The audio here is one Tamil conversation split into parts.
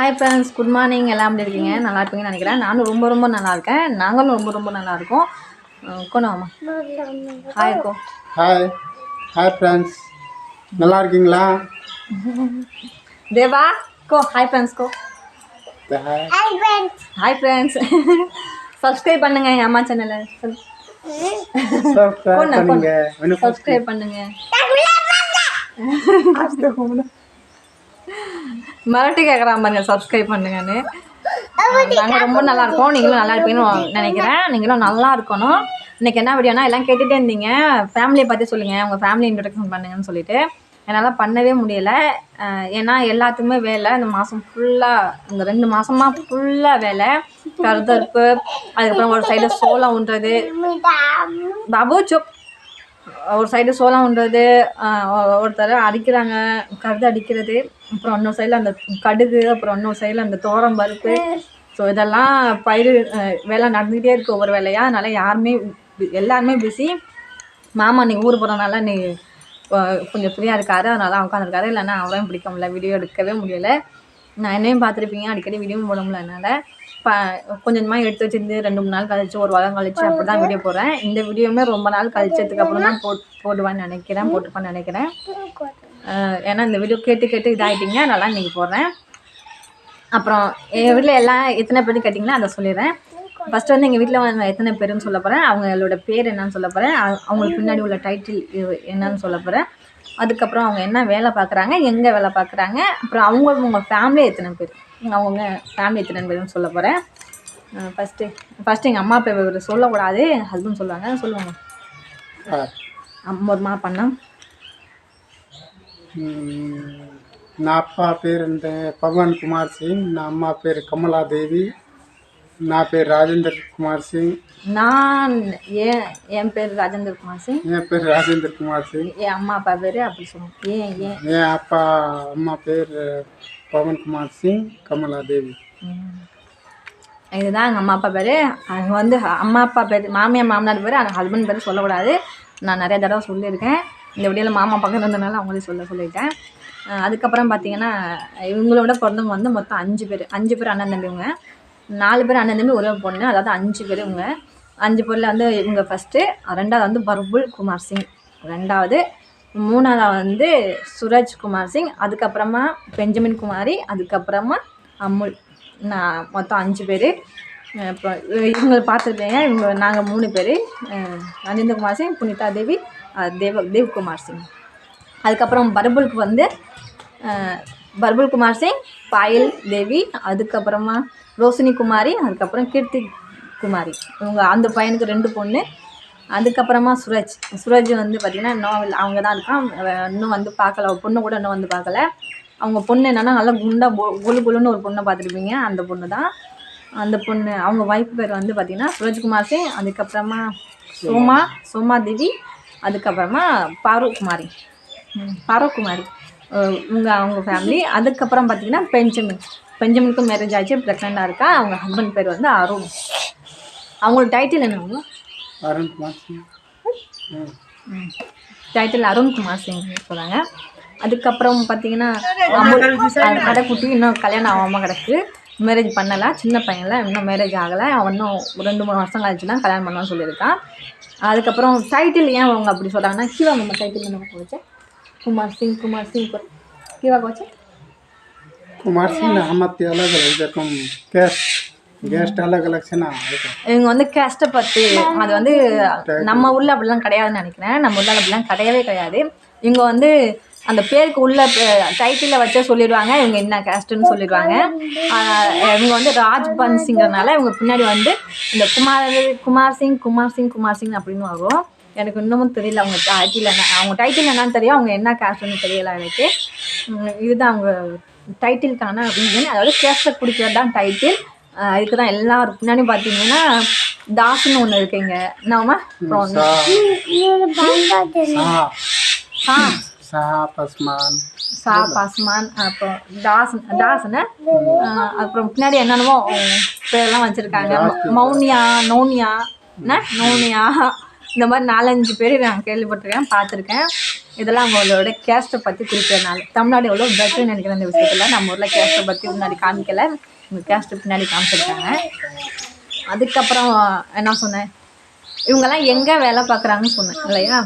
Hi friends, good morning. எல்லாம் எப்படி இருக்கீங்க? நல்லா இருப்பீங்கன்னு நினைக்கிறேன். நானும் ரொம்ப ரொம்ப நல்லா இருக்கேன். நாங்களும் ரொம்ப ரொம்ப நல்லா இருக்கோம். கொண்டாமா ஹாய் கோ. ஹாய் ஹாய் ஃப்ரெண்ட்ஸ், நல்லா இருக்கீங்களா? தேவா கோ ஹாய் ஃப்ரெண்ட்ஸ் கோ. ஹாய் ஃப்ரெண்ட்ஸ், சப்ஸ்கிரைப் பண்ணுங்க எங்கள் அம்மா சேனலை. சப்ஸ்கிரைப் பண்ணுங்க. மராட்டி கேட்குறான் பாருங்க, சப்ஸ்கிரைப் பண்ணுங்கன்னு. நாங்கள் ரொம்ப நல்லா இருக்கோம். நீங்களும் நல்லா இருப்பீங்கன்னு நினைக்கிறேன். நீங்களும் நல்லா இருக்கணும். இன்றைக்கி என்ன வீடியோனா, எல்லாம் கேட்டுகிட்டே இருந்தீங்க, ஃபேமிலியை பற்றி சொல்லுங்கள், உங்கள் ஃபேமிலி இன்ட்ரடக்ஷன் பண்ணுங்கன்னு சொல்லிட்டு. என்னால் பண்ணவே முடியலை. ஏன்னா எல்லாத்துக்குமே வேலை. இந்த மாதம் ஃபுல்லாக, இந்த 2 மாதமாக ஃபுல்லாக வேலை. கருத்தறுப்பு, அதுக்கப்புறம் ஒரு சைடு சோளம் ஊன்றது, பாபு சுப், ஒரு சைடு சோளம் ஊன்றது, ஒருத்தர் அடிக்கிறாங்க, கருது அடிக்கிறது, அப்புறம் இன்னொரு சைடில் அந்த கடுகு, அப்புறம் இன்னொரு சைடில் அந்த தோரம் பருப்பு. ஸோ இதெல்லாம் பயிர் வேலை நடந்துக்கிட்டே இருக்குது ஒவ்வொரு வேலையாக. அதனால் எல்லாருமே பிஸி. மாமா நீ ஊர் போகிறனால நீ கொஞ்சம் ஃப்ரீயாக இருக்காரு, அதனால உட்காந்துருக்காரு. இல்லைன்னா அவரையும் பிடிக்க முடியல, வீடியோ எடுக்கவே முடியலை. நான் என்னையும் பார்த்துருப்பீங்க, அடிக்கடி வீடியோவும் போட முடியல. அதனால் கொஞ்சம் கொஞ்சமாக எடுத்து வச்சுருந்து 2-3 நாள் கழிச்சு, ஒரு வாரம் கழிச்சு அப்படி தான் வீடியோ போடுறேன். இந்த வீடியோவுமே ரொம்ப நாள் கழிச்சதுக்கு அப்புறம் தான் போட்டுப்பான்னு நினைக்கிறேன். ஏன்னா இந்த வீடியோ கேட்டு இதாகிட்டிங்க, அதனால இன்றைக்கி போடுறேன். அப்புறம் எங்கள் வீட்டில் எல்லாம் எத்தனை பேர்னு கேட்டிங்கன்னா அதை சொல்லிடுறேன். ஃபஸ்ட்டு வந்து எங்கள் வீட்டில் எத்தனை பேருன்னு சொல்ல போகிறேன், அவங்களோட பேர் என்னன்னு சொல்ல போகிறேன், அவங்களுக்கு பின்னாடி உள்ள டைட்டில் என்னன்னு சொல்ல போகிறேன். அதுக்கப்புறம் அவங்க என்ன வேலை பார்க்குறாங்க, எங்கே வேலை பார்க்குறாங்க, அப்புறம் அவங்க ஃபேமிலி எத்தனை பேர், அவங்க ஃபேமிலி எத்தனை பேருன்னு சொல்ல போகிறேன். ஃபஸ்ட்டு எங்கள் அம்மா பேர் சொல்லக்கூடாது, எங்கள் ஹஸ்பண்ட் சொல்லுவாங்க. அம்மா பண்ண నా అప్ప పేరు పవన్ కుమార్ సింగ్, నా అమ్మ పేరు కమలాదేవి, నా పేరు రాజేందర్ కుమార్ సింగ్. என் பேர் ராஜேந்தர் குமார் சிங். என் பேர் ராஜேந்தர் குமார் சிங். என் அம்மா அப்பா பேர் அப்படி சொல்லுவோம். என் அப்பா அம்மா பேர் பவன் குமார் சிங், கமலாதேவி. இதுதான் எங்கள் அம்மா அப்பா பேர். அவங்க வந்து அம்மா அப்பா பேர், மாமியார் மாமனார் பேர், ஆனால் ஹஸ்பண்ட் பேர் சொல்லக்கூடாது. நான் நிறைய தடவை சொல்லியிருக்கேன். இந்த வீடியோவில் மாமா பக்கம் இருந்ததுனால அவங்களே சொல்லிட்டேன். அதுக்கப்புறம் பார்த்தீங்கன்னா, இவங்களோட பிறந்தவங்க வந்து மொத்தம் 5 பேர். 5 பேர் அண்ணன் தம்பிங்க. 4 பேர் அண்ணன் தம்பி, ஒரே பொண்ணு. அதாவது 5 பேர் இவங்க. 5 பேரில் வந்து இவங்க ஃபஸ்ட்டு, 2வது வந்து பர்புல் குமார் சிங், 2வது, 3வது வந்து சுரஜ் குமார் சிங், அதுக்கப்புறமா பெஞ்சமின் குமாரி, அதுக்கப்புறமா அமுல். நான் மொத்தம் 5 பேர். அப்புறம் இவங்க பார்த்துருப்பீங்க, நாங்கள் 3 பேர், ராஜேந்திர குமார் சிங், புனிதா தேவி, தேவ்குமார் சிங். அதுக்கப்புறம் பர்புல் குமார் சிங், பாயல் தேவி, அதுக்கப்புறமா ரோஷினி குமாரி, அதுக்கப்புறம் கீர்த்தி குமாரி. இவங்க அந்த பையனுக்கு 2 பொண்ணு. அதுக்கப்புறமா சுரஜ் வந்து பார்த்திங்கன்னா இன்னும் அவங்க தான் இருக்கான், இன்னும் வந்து பார்க்கல. பொண்ணு கூட இன்னும் வந்து பார்க்கல. அவங்க பொண்ணு என்னென்னா நல்லா குண்டாக குலுன்னு ஒரு பொண்ணை பார்த்துருப்பீங்க, அந்த பொண்ணு தான். அந்த பொண்ணு அவங்க ஒய்ஃப் பேர் வந்து பார்த்திங்கன்னா சுரஜ்குமார் சிங், அதுக்கப்புறமா சோமா தேவி, அதுக்கப்புறமா பாரு குமாரி. அவங்க ஃபேமிலி. அதுக்கப்புறம் பார்த்திங்கன்னா பெஞ்சமினுக்கும் மேரேஜ் ஆச்சு, ப்ரெக்னெண்ட்டாக இருக்கா. அவங்க ஹஸ்பண்ட் பேர் வந்து அருண். அவங்களோட டைட்டில் என்ன? டைட்டில் அருண்குமார் சிங் சொல்கிறாங்க. அதுக்கப்புறம் பார்த்திங்கன்னா கடைக்குட்டி இன்னும் கல்யாணம் ஆகாமல் கிடக்கு, மேரேஜ் பண்ணலை. சின்ன பையனில் இன்னும் மேரேஜ் ஆகலை. அவன் இன்னும் 2-3 வருஷம் கழிச்சு தான் கல்யாணம் பண்ணலான்னு சொல்லியிருக்கான். அதுக்கப்புறம் டைட்டில் ஏன் அவங்க அப்படி சொல்கிறாங்கன்னா, கீவா நம்ம டைட்டில் என்ன போச்சு, कुमार सिंह क्या कुछ कुमार सिंह हमत अलग अलग रकम கேஸ்ட் अलग से ना. இவங்க வந்து கேஸ்ட்டை பற்றி அது வந்து நம்ம ஊரில் அப்படிலாம் கிடையாதுன்னு நினைக்கிறேன். நம்ம ஊரில் அப்படிலாம் கிடையாது. இவங்க வந்து அந்த பேருக்கு உள்ள டைட்டிலில் வச்சே சொல்லிடுவாங்க இவங்க என்ன கேஸ்ட்டுன்னு சொல்லிடுவாங்க. இவங்க வந்து ராஜ்பன்சிங்கிறனால இவங்க பின்னாடி வந்து இந்த குமார் சிங் அப்படின்னு வரும். எனக்கு இன்னமும் தெரியல அவங்க டைட்டில் என்னன்னு தெரியும், அவங்க என்ன கேஸ்ட்னு தெரியல எனக்கு. இதுதான் அவங்க டைட்டிலுக்கான ரீசன். அதாவது கேஸ்ட்டை குடிக்கிறது தான் டைட்டில். இதுக்கு தான் எல்லாரும் பின்னாடி பார்த்தீங்கன்னா தாஸ்ன்னு ஒன்று இருக்குங்க. என்னமா பாஸ்மான், அப்புறம் தாஸ்ன்னு, அப்புறம் பின்னாடி என்னென்னமோ பேரெல்லாம் வச்சுருக்காங்க. நோனியா இந்த மாதிரி 4-5 பேர் நான் கேள்விப்பட்டிருக்கேன், பார்த்துருக்கேன். இதெல்லாம் அவங்களோட கேஸ்ட்டை பற்றி குறிக்கிறதுனால தமிழ்நாடு எவ்வளோ பெட்டர்னு நினைக்கிறேன் இந்த விஷயத்தில். நம்ம ஊரில் கேஸ்ட்டை பற்றி முன்னாடி காமிக்கலை, இந்த கேஸ்ட்டு பின்னாடி காமிச்சிருக்காங்க. அதுக்கப்புறம் என்ன சொன்னேன், இவங்கெல்லாம் எங்கே வேலை பார்க்குறாங்கன்னு சொன்னேன் இல்லையா.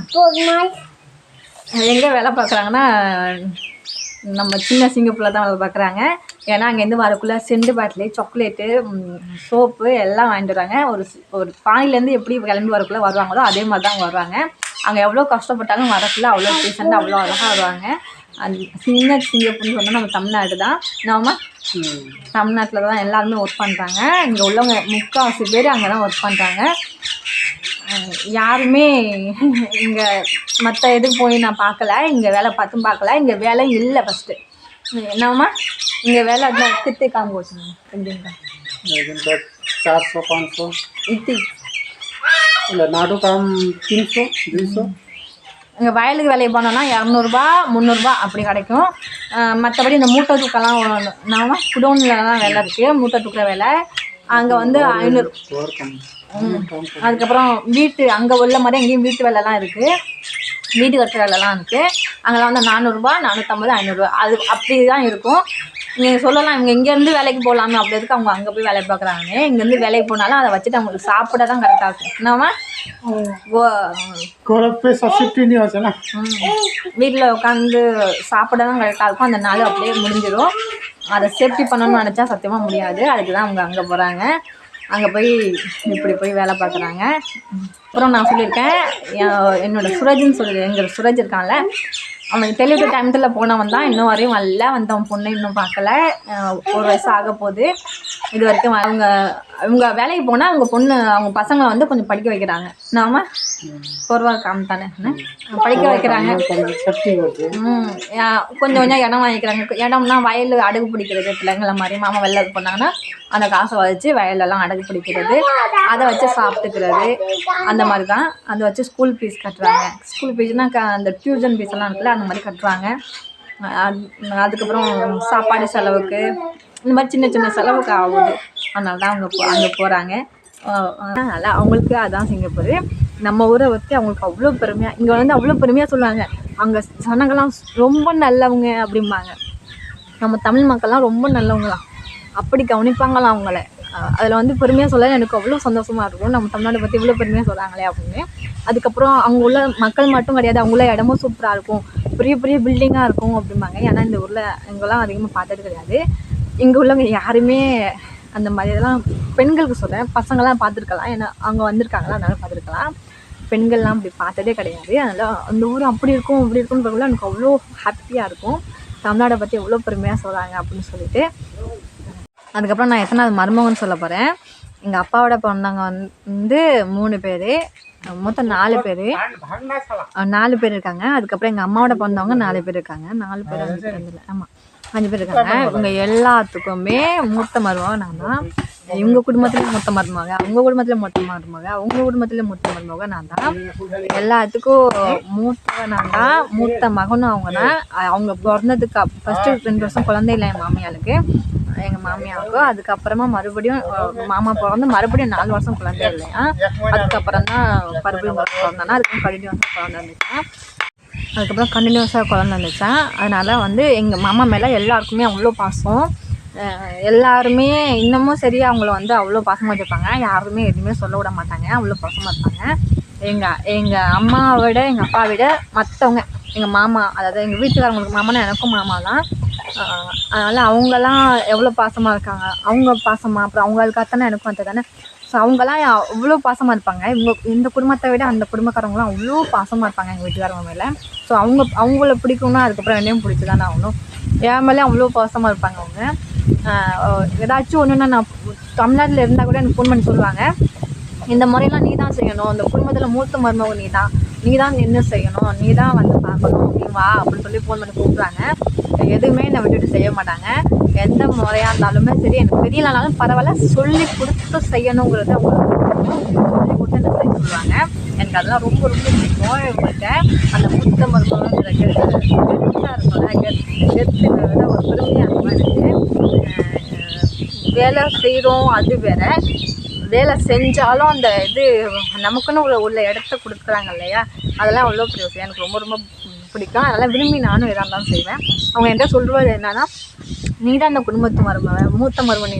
எங்கே வேலை பார்க்குறாங்கன்னா நம்ம சின்ன சிங்கப்பூரில் தான் வேலை பார்க்குறாங்க. ஏன்னா அங்கேருந்து வரக்குள்ளே செண்டு பாட்டிலு, சாக்லேட்டு, சோப்பு எல்லாம் வாங்கிட்டு வராங்க. ஒரு பானிலேருந்து எப்படி கிளம்பி வரக்குள்ளே வருவாங்களோ அதே மாதிரி தான் வருவாங்க. அங்கே எவ்வளோ கஷ்டப்பட்டாலும் வரக்குள்ளே அவ்வளோ டீசெண்டாக அவ்வளோ அழகாக வருவாங்க. அந்த சின்ன சிங்கப்பூர்னு சொன்னால் நம்ம தமிழ்நாடு தான். நம்ம தமிழ்நாட்டில் தான் எல்லாருமே ஒர்க் பண்ணுறாங்க. இங்கே உள்ளவங்க 3/4 பேர் அங்கே தான் ஒர்க் பண்ணுறாங்க. யாருமே இங்கே மற்ற எதுக்கு போய் நான் பார்க்கல, இங்கே வேலை பார்த்தும் பார்க்கல. இங்கே வேலை இல்லை ஃபஸ்ட்டு. என்னம்மா இங்கே வேலை தான் कितने काम होते हैं एक दिन का? 400-500 इतनी नाडू काम 300-200. இங்கே வயலுக்கு வேலையை போனோன்னா 200-300 அப்படி கிடைக்கும். மற்றபடி இந்த மூட்டை தூக்கெல்லாம் நாம குடோன்லலாம் வேலை இருக்குது, மூட்டை தூக்கிற வேலை. அங்கே வந்து 500. அதுக்கப்புறம் வீட்டு அங்கே உள்ள மாதிரி எங்கேயும் வீட்டு வேலைலாம் இருக்குது, வீட்டு கட்டுற வேலைலாம் இருக்குது. அங்கெல்லாம் வந்து 400, 450, 500 அது அப்படி தான் இருக்கும். நீங்கள் சொல்லலாம் இவங்க இங்கேருந்து வேலைக்கு போகலாமே, அப்படி இருக்கு அவங்க அங்கே போய் வேலை பார்க்குறாங்க. இங்கேருந்து வேலைக்கு போனாலும் அதை வச்சுட்டு அவங்களுக்கு சாப்பிட தான் கரெக்டாக இருக்கும். என்னம்மா வீட்டில் உட்காந்து சாப்பிட தான் கரெக்டாக இருக்கும். அந்த நாள் அப்படியே முடிஞ்சிடும். அதை சேஃப்டி பண்ணணும்னு நினச்சா சத்தியமாக முடியாது. அதுக்கு தான் அவங்க அங்கே போகிறாங்க. அங்கே போய் இப்படி போய் வேலை பார்க்குறாங்க. அப்புறம் நான் சொல்லியிருக்கேன், என்னோடய சுரஜ்னு சொல்லி எங்கள் சுரஜ் இருக்கான்ல, அவனுக்கு டெலிவரி டைமத்தில் போனவன் தான் இன்னும் வரையும் வரல. வந்து அவன் பொண்ணை இன்னும் பார்க்கல. 1 வயசு ஆக போகுது. இது வரைக்கும் அவங்க வேலைக்கு போனால் அவங்க பசங்களை வந்து கொஞ்சம் படிக்க வைக்கிறாங்க. நாம பொருவா காமித்தானே படிக்க வைக்கிறாங்க. கொஞ்சம் கொஞ்சம் இடம் வாங்கிக்கிறாங்க. இடம்னா வயல் அடகு பிடிக்கிறது, பிள்ளைங்கள மாதிரி மாமா வெளில போனாங்கன்னா அந்த காசை வச்சு வயலெல்லாம் அடகு பிடிக்கிறது, அதை வச்சு சாப்பிட்டுக்கிறது, அந்த மாதிரி தான். அதை வச்சு ஸ்கூல் ஃபீஸ் கட்டுறாங்க. ஸ்கூல் ஃபீஸ்னால் அந்த டியூஷன் ஃபீஸ் எல்லாம் இருக்குல்ல, அந்த மாதிரி கட்டுறாங்க. அதுக்கப்புறம் சாப்பாடு செலவுக்கு இந்த மாதிரி சின்ன சின்ன செலவுக்கு ஆகுது. அதனால தான் அவங்க அங்கே போகிறாங்க. அதனால் அவங்களுக்கு அதான் சிங்கப்பூர். நம்ம ஊரை பற்றி அவங்களுக்கு அவ்வளோ பெருமையாக, இங்கே வந்து அவ்வளோ பெருமையாக சொல்லுவாங்க. அங்கே ஜனங்கள்லாம் ரொம்ப நல்லவங்க அப்படிம்பாங்க. நம்ம தமிழ் மக்கள்லாம் ரொம்ப நல்லவங்களாம், அப்படி கவனிப்பாங்களாம் அவங்கள. அதில் வந்து பெருமையாக சொல்ல எனக்கு அவ்வளோ சந்தோஷமாக இருக்கும். நம்ம தமிழ்நாட்டை பற்றி இவ்வளோ பெருமையாக சொல்கிறாங்களே அப்படின்னு. அதுக்கப்புறம் அவங்க உள்ள மக்கள் மட்டும் கிடையாது, அவங்க உள்ள இடமும் சூப்பராக இருக்கும், பெரிய பெரிய பில்டிங்காக இருக்கும் அப்படிம்பாங்க. ஏன்னா இந்த ஊரில் எங்கெல்லாம் அதிகமாக பார்த்தது கிடையாது. இங்கே உள்ளவங்க யாருமே அந்த மாதிரி இதெல்லாம் பெண்களுக்கு சொல்கிறேன், பசங்களாம் பார்த்துருக்கலாம், ஏன்னா அவங்க வந்திருக்காங்களா அதனால பார்த்துருக்கலாம். பெண்கள்லாம் அப்படி பார்த்ததே கிடையாது. அதனால் அந்த ஊர் அப்படி இருக்கும் இப்படி இருக்குன்னு பார்க்கல எனக்கு அவ்வளோ ஹாப்பியாக இருக்கும். தமிழ்நாடை பற்றி எவ்வளோ பெருமையாக சொல்கிறாங்க அப்படின்னு சொல்லிட்டு. அதுக்கப்புறம் நான் எத்தனாவது மருமகன்னு சொல்ல போகிறேன். எங்கள் அப்பாவோட பிறந்தவங்க வந்து 3 பேர், மொத்தம் 4 பேர். 4 பேர் இருக்காங்க. அதுக்கப்புறம் எங்கள் அம்மாவோட பிறந்தவங்க 4 பேர் இருக்காங்க. 4 பேர் 5 பேர் இல்லை, ஆமாம் 5 பேர் இருக்காங்க. இவங்க எல்லாத்துக்குமே மூத்த மருமக நான் தான். இவங்க குடும்பத்துலேயும் மூத்த மருமக, அவங்க குடும்பத்துலேயும் மூத்த மருமக, அவங்க குடும்பத்துலேயும் மூத்த மருமக நான் தான். எல்லாத்துக்கும் மூத்தவ நான் தான். மூத்த மகனும் அவங்க தான். அவங்க பிறந்ததுக்கு ஃபஸ்ட்டு 2 வருஷம் குழந்தை இல்லை என் மாமியாளுக்கு, எங்கள் மாமியாவுக்கும். அதுக்கப்புறமா மறுபடியும் மாமா பிறந்து மறுபடியும் 4 வருஷம் குழந்தை இல்லையா. அதுக்கப்புறம் தான் மறுபடியும் பிறந்தானா. அதுக்கப்புறம் கண்டினியூஸாக குழந்தை இருந்துச்சான். அதுக்கப்புறம் கண்டினியூஸாக குழந்தை இருந்துச்சான். அதனால் வந்து எங்கள் மாமா மேலே எல்லாருக்குமே அவ்வளோ பாசம். எல்லாருமே இன்னமும் சரி அவங்கள வந்து அவ்வளோ பாசமாக வச்சுருப்பாங்க. யாருமே எதுவுமே சொல்ல விட மாட்டாங்க, அவ்வளோ பாசமாக இருப்பாங்க. எங்கள் அம்மாவை விட எங்கள் அப்பா விட மற்றவங்க எங்கள் மாமா, அதாவது எங்கள் வீட்டுக்காரங்களுக்கு மாமானா எனக்கும் மாமா தான். அதனால் அவங்கெல்லாம் எவ்வளோ பாசமாக இருக்காங்க, அவங்க பாசமாக, அப்புறம் அவங்களுக்காகத்தானே எனக்கும் அது தானே. ஸோ அவங்கெல்லாம் அவ்வளோ பாசமாக இருப்பாங்க. இந்த குடும்பத்தை விட அந்த குடும்பக்காரங்களாம் அவ்வளோ பாசமாக இருப்பாங்க எங்கள் வீட்டுக்காரங்க மேலே. ஸோ அவங்கள பிடிக்கும்னா அதுக்கப்புறம் என்னையும் பிடிச்சி தானே ஆகணும். என் மேலே அவ்வளோ பாசமாக இருப்பாங்க அவங்க. ஏதாச்சும் ஒன்றுன்னா நான் தமிழ்நாட்டில் இருந்தால் கூட எனக்கு ஃபோன் பண்ணி சொல்லுவாங்க, இந்த முறையெல்லாம் நீ தான் செய்யணும், இந்த குடும்பத்தில் மூத்த மருமக நீ தான் நின்று செய்யணும், நீ தான் வந்து பார்க்கணும், நீ வா அப்படின்னு சொல்லி ஃபோன் பண்ணி கூப்பிட்றாங்க. எதுவுமே என்னை விட்டுட்டு செய்ய மாட்டாங்க. எந்த முறையாக இருந்தாலுமே சரி, எனக்கு தெரியலனாலும் பரவாயில்ல, சொல்லி கொடுத்து செய்யணுங்கிறது அவங்க சொல்லி கொடுத்து என்ன செய்ய சொல்லுவாங்க. எனக்கு அதெல்லாம் ரொம்ப ரொம்ப பிடிக்கும். இவங்கள்ட்ட அந்த மூத்த மருமகங்கிற கெத்தாக இருக்கும்ல, கெத்துங்கிறத ஒரு பெருமையாக அந்த மாதிரி இருக்குது. வேலை செய்கிறோம் அது வேற, வேலை செஞ்சாலும் அந்த இது நமக்குன்னு உள்ள இடத்த கொடுக்குறாங்க இல்லையா, அதெல்லாம் அவ்வளோ பெரிய விஷயம். எனக்கு ரொம்ப ரொம்ப பிடிக்கும். அதனால் விரும்பி நானும் எதாக இருந்தாலும் செய்வேன். அவங்க என்கிட்ட சொல்கிறது என்னன்னா, நீ தான் இந்த குடும்பத்து மருமவன், மூத்த மருமன்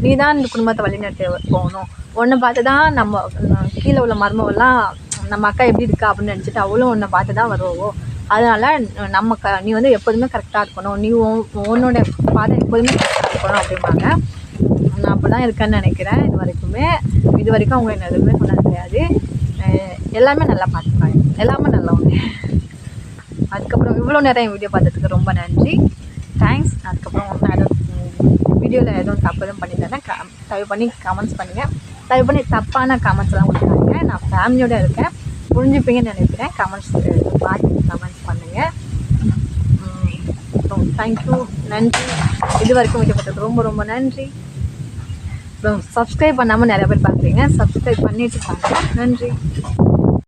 நீ தான் இந்த குடும்பத்தை வழிநடத்தி போகணும். உன்னை பார்த்து தான் நம்ம கீழே உள்ள மருமவெல்லாம் நம்ம அக்கா எப்படி இருக்கா அப்படின்னு நினச்சிட்டு அவளும் உன்னை பார்த்து தான் வருவோம். அதனால் நீ வந்து எப்போதுமே கரெக்டாக இருக்கணும், நீ உன்னோட பாதை எப்போதுமே கரெக்டாக இருக்கணும் அப்படிம்பாங்க. நான் அப்படி தான் இருக்கேன்னு நினைக்கிறேன். இது வரைக்கும் அவங்க என்ன எதுவுமே சொன்னது கிடையாது. எல்லாமே நல்லா பார்த்துப்பாங்க, எல்லாமே நல்லவங்க. அதுக்கப்புறம் இவ்வளோ நேரம் என் வீடியோ பார்த்ததுக்கு ரொம்ப நன்றி, தேங்க்ஸ். அதுக்கப்புறம் நான் எதுவும் வீடியோவில் எதுவும் தப்பு எதுவும் பண்ணியிருந்தேன்னா தயவு பண்ணி கமெண்ட்ஸ் பண்ணுங்கள். தயவு பண்ணி தப்பான கமெண்ட்ஸ்லாம் கொடுக்காங்க. நான் ஃபேமிலியோடு இருக்கேன், புரிஞ்சுப்பீங்கன்னு நினைக்கிறேன். பார்த்து கமெண்ட்ஸ் பண்ணுங்கள். தேங்க்யூ, நன்றி. இது வரைக்கும் வீடியோ பார்த்ததுக்கு ரொம்ப ரொம்ப நன்றி. அப்புறம் சப்ஸ்கிரைப் பண்ணாமல் நிறைய பேர் பார்க்குறீங்க, சப்ஸ்கிரைப் பண்ணிட்டு பாருங்கள். நன்றி.